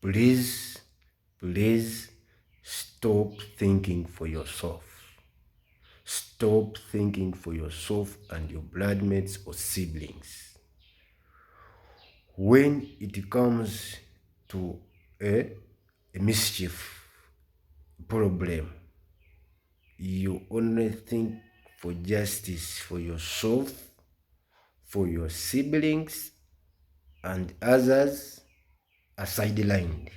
Please, please stop thinking for yourself. Stop thinking for yourself and your bloodmates or siblings. When it comes to a mischief problem, you only think for justice for yourself, for your siblings, and others are sidelined.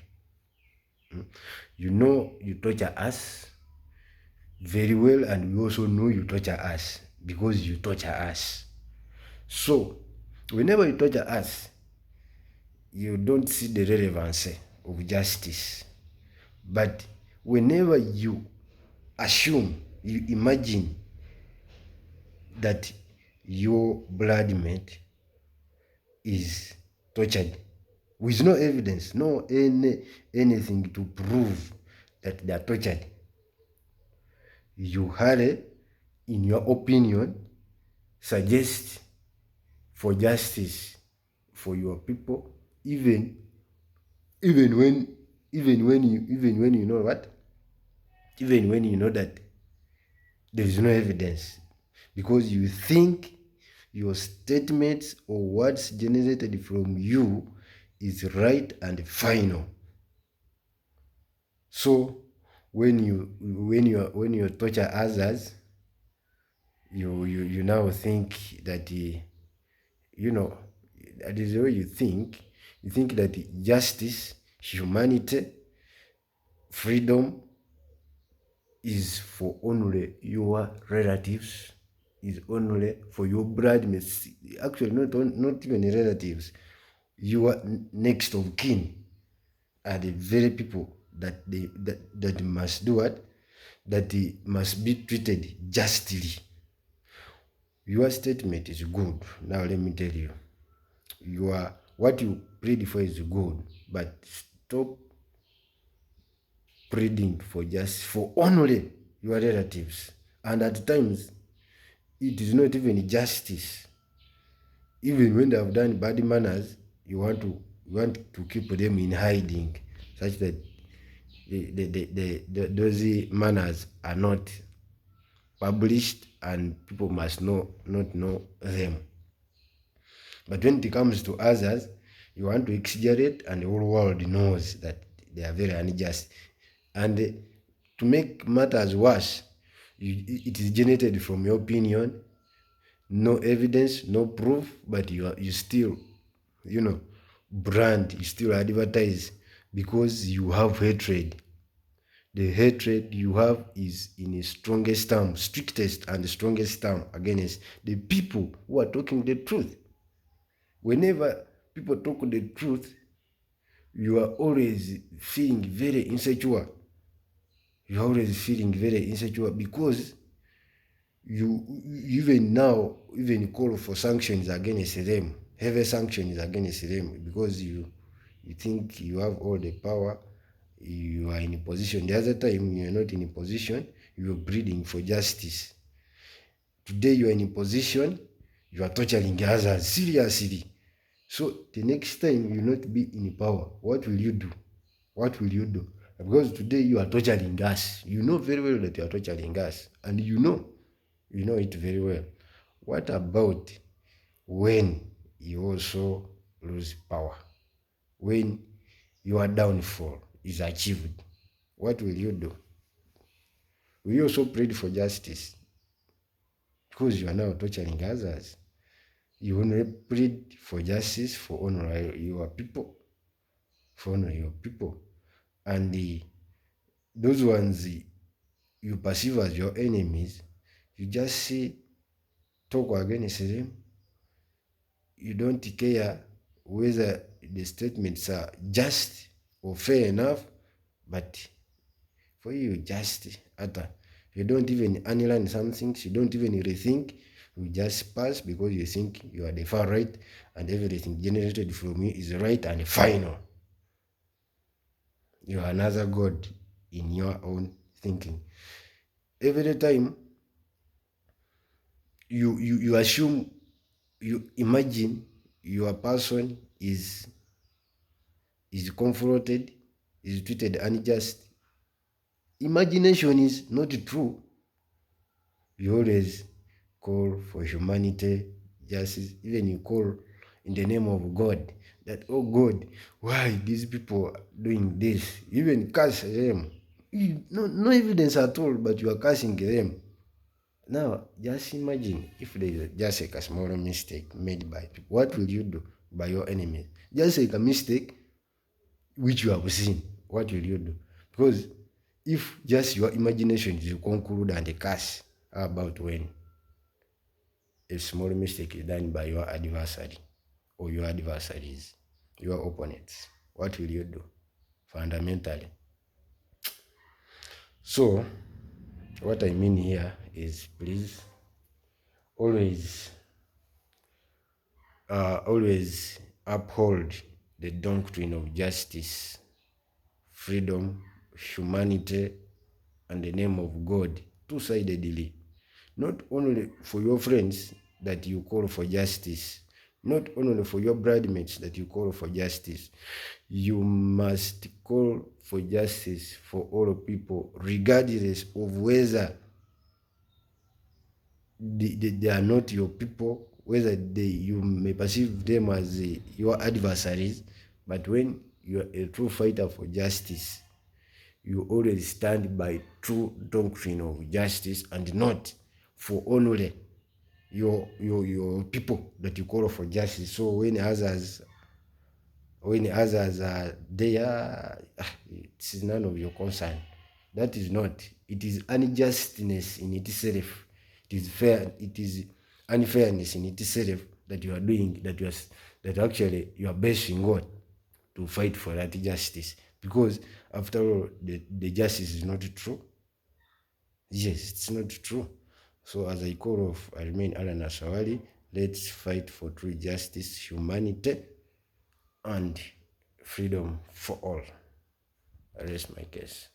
You know you torture us very well, and we also know you torture us because you torture us. So, whenever you torture us, you don't see the relevance of justice. But whenever you assume, you imagine that your bloodmate is tortured with no evidence, anything to prove that they are tortured, you hurry, in your opinion, suggest for justice for your people, even when you know what, even when you know that there is no evidence, because you think your statements or words generated from you is right and final. So when you torture others, you now think that that is the way you think. You think that justice, humanity, freedom is for only your relatives, is only for your bloodmates. Actually, not even relatives. Your next of kin are the very people that must do what? That they must be treated justly. Your statement is good. Now let me tell you, what you plead for is good, but stop pleading for justice for only your relatives. And at times, it is not even justice. Even when they have done bad manners, you want to keep them in hiding, such that those manners are not published and people must not know them. But when it comes to others, you want to exaggerate, and the whole world knows that they are very unjust. And to make matters worse, it is generated from your opinion, no evidence, no proof, but you still, brand, you still advertise because you have hatred. The hatred you have is in a strongest term, strictest and strongest term against the people who are talking the truth. Whenever people talk the truth, you are always feeling very insecure. You're always feeling very insecure because you even now call for sanctions against them, heavy sanctions against them, because you think you have all the power, you are in a position. The other time you are not in a position, you are pleading for justice. Today you are in a position, you are torturing others seriously. So the next time you will not be in power, what will you do? What will you do? Because today you are torturing us. You know very well that you are torturing us, and you know it very well. What about when you also lose power? When your downfall is achieved, what will you do? Will you also plead for justice? Because you are now torturing others. You only plead for justice for honor your people, and those ones you perceive as your enemies, you just see talk against them. You don't care whether the statements are just or fair enough, but for you just utter. You don't even analyze some things, you don't even rethink, you just pass because you think you are the far right and everything generated from you is right and final. You are another God in your own thinking. Every time you assume, you imagine your person is is confronted, is treated unjust. Imagination is not true. We always call for humanity, justice, even you call in the name of God that, oh God, why these people are doing this? Even curse them. No evidence at all, but you are cursing them. Now, just imagine if there is just like a small mistake made by people. What will you do by your enemy? Just like a mistake which you have seen. What will you do? Because if just your imagination is conclude and curse, how about when a small mistake is done by your adversary or your adversaries, your opponents? What will you do? Fundamentally. So, what I mean here is please always always uphold the doctrine of justice, freedom, humanity, and the name of God two-sidedly. Not only for your friends that you call for justice, not only for your bridemates that you call for justice. You must call for justice for all people, regardless of whether they are not your people, whether you may perceive them as your adversaries. But when you are a true fighter for justice, you always stand by true doctrine of justice and not for only your people that you call for justice. So when others are there, it is none of your concern. That is not. It is unjustness in itself. It is fair. It is unfairness in itself that you are doing. That actually you are basing on to fight for that justice. Because after all, the justice is not true. Yes, it's not true. So as I call off, I remain Alan Asawali. Let's fight for true justice, humanity, and freedom for all. I rest my case.